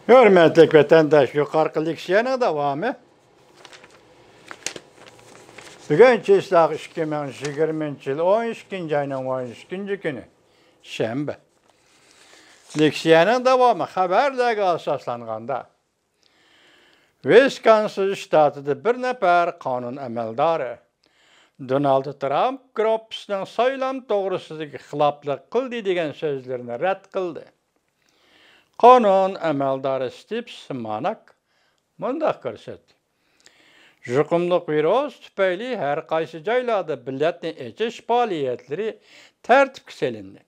Hürmetlik vatandaş, yukarı leksiyanın davamı. Bugün çislak 2020 yıl 12. ayının 12. günü. Şembe. Leksiyanın davamı haberdagi asaslanganda. Wisconsin ştatida bir nefer qonun amaldori Donald Trump Groups'ning saylam to'g'risidagi xiloflik qildi degan so'zlarini rad qildi. Qonun amaldori Steve Simonak mundaq ko'rsatdi. Yuqumliq virus tufayli har qaysi joylarda biletni echish faoliyatlari tartibga solindi.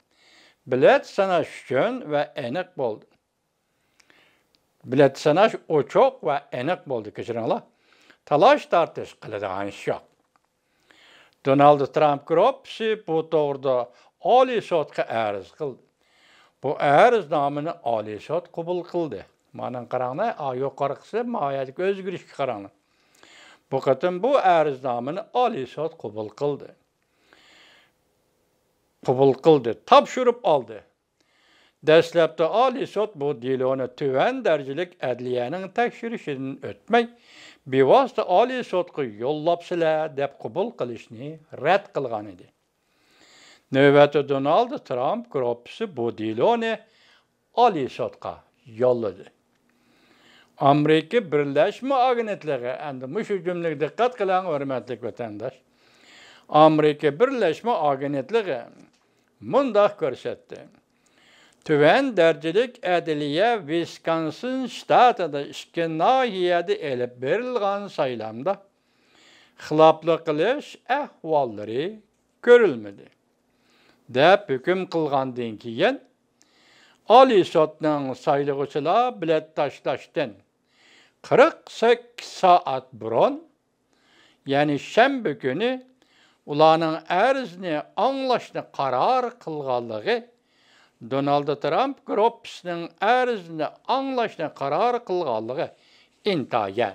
Bilet sanash uchun va aniq bo'ldi. Bilet sanash ochiq va aniq bo'ldi. Kechiringlar. Talash tartish qiladigan ish yo'q. Donald Trump Groupsi bu to'g'rida Oliy sudga arz qildi. Bu arznamani Oliy sud qabul qildi. Mana qaranglar, yuqorisi moyalik o'zgarishga qaranglar. Bu qatim bu arznamani Oliy sud qabul qildi. Topshirib oldi. Dastlabda Oliy sud bu deloni tuvan darajalik adliyaning tekshirishidan o'tmay, bevosita Oliy sudga yo'llabsizlar deb qabul qilishni rad qilgan edi. Navbatda Donald Trump Groupsi bu deloni Oliy sudga yo'lladi. Amerika Birlashma Agentligi, endi mushu jumlaga diqqat qiling, hurmatli vatandosh. Amerika Birlashma Agentligi mundaq ko'rsatdi. Tuvan darajalik adliya Wisconsin shtatida ikki nahiyada elib berilgan saylamda xiloflik qilish ahvollari ko'rilmadi deb hukm qilgandan keyin Oliy sudning saylovchilar bilet tashlashdan 48 soat burun, ya'ni shanba kuni ularning arzini anglashni qaror qilganligi, Donald Trump Groupsning arzini anglashni qaror qilganligi intayin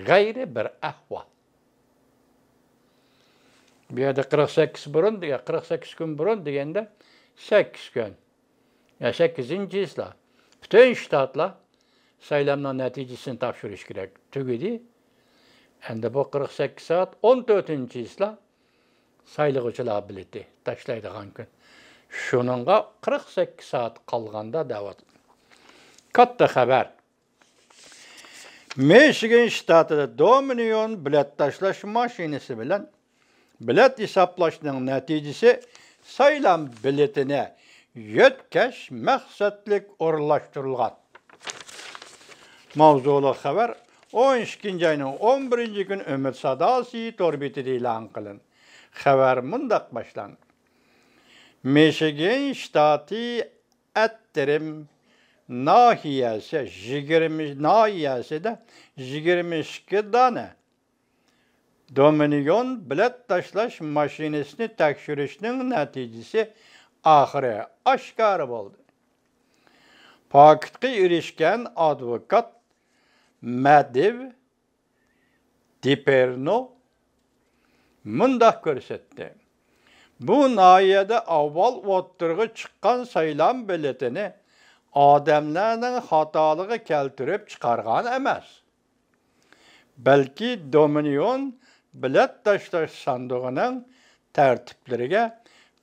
g'ayri bir ahvol. Bu yerda 48 kun burun deganda 8 kun. Ya 8-yillar. Bütün shtatlar saylamning natijasini topshirish kerak. Tugadi. Endi bu 48 soat 14-yillar saylovchilar bileti tashlaydigan kun. Shuningga 48 soat qolganda da'vat. Katta xabar. Michigan shtatida Dominion bilet tashlash mashinasi bilan bilet hisoblashning natijasi saylam biletini yetkash maqsadlik o'rinlashtirilgan. Mavzuli xabar 12 ayning 11 kun Umid Sadosi torbitida e'lon qilindi. Xabar mundaq boshlandi. Michigan shtati Atterim nahiyasi 22 dona Dominion bilet tashlash mashinasini tekshirishning natijasi oxiri oshkor bo'ldi. Paketga erishgan advokat Madev Diperno mundaq ko'rsatdi. Bu nahiyada avval o'ttirg'i chiqqan saylam biletini odamlarning xatoligi keltirib chiqargan emas. Balki Dominion bilet tashlash sandig'ining tartiblariga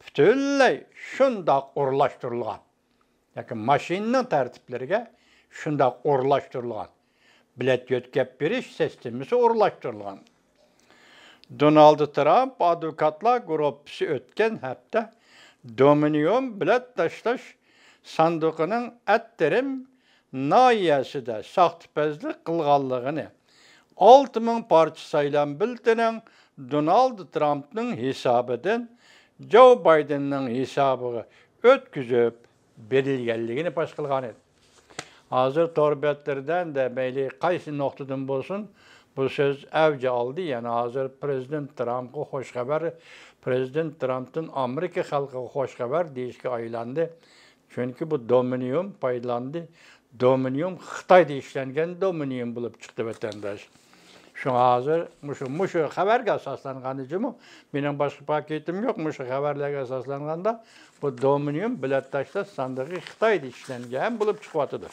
butunlay shundoq o'rlashtirilgan. Yoki mashinaning tartiblariga shundoq o'rlashtirilgan. Bilet yetkazib berish sistemasi o'rlashtirilgan. Donald Trump advokatlar guruhi o'tgan hafta Dominion bilet tashlash sandig'ining Atterim nahiyasida soxtapazlik qilganligini 6000 parcha saylam biletining Donald Trumpning hisobidan Joe Bidenning hisobiga o'tkazib berilganligini pash qilgan edi. Hozir torbetlerden de mayli qaysi nuqtadan bo'lsin bu so'z avj oldi. Yani hozir Prezident Trumpga xo'sh xabar, Prezident Trump'dan Amerika xalqiga xo'sh xabar deyishga aylandi. Chunki bu Dominion paylandı. Dominion Xitoyda ishlangan Dominion bo'lib chiqdi vatandosh. Şuna hazır muşu xabarga asoslangan ijimi. Mening boshqa paketim yo'q. Muşu xabarlarga asoslanganda bu Dominion bilet tashlash sandig'i Xitoyda ishlangan bo'lib chiqyapti.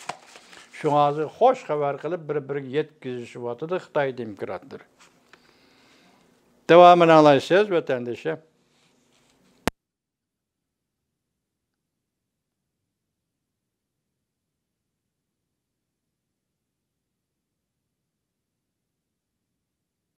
Şuna hazır xoş xabar qilib bir-biriga yetkazishyapti Xitoy demokratlar. Devamını alaysiz vatandaşa.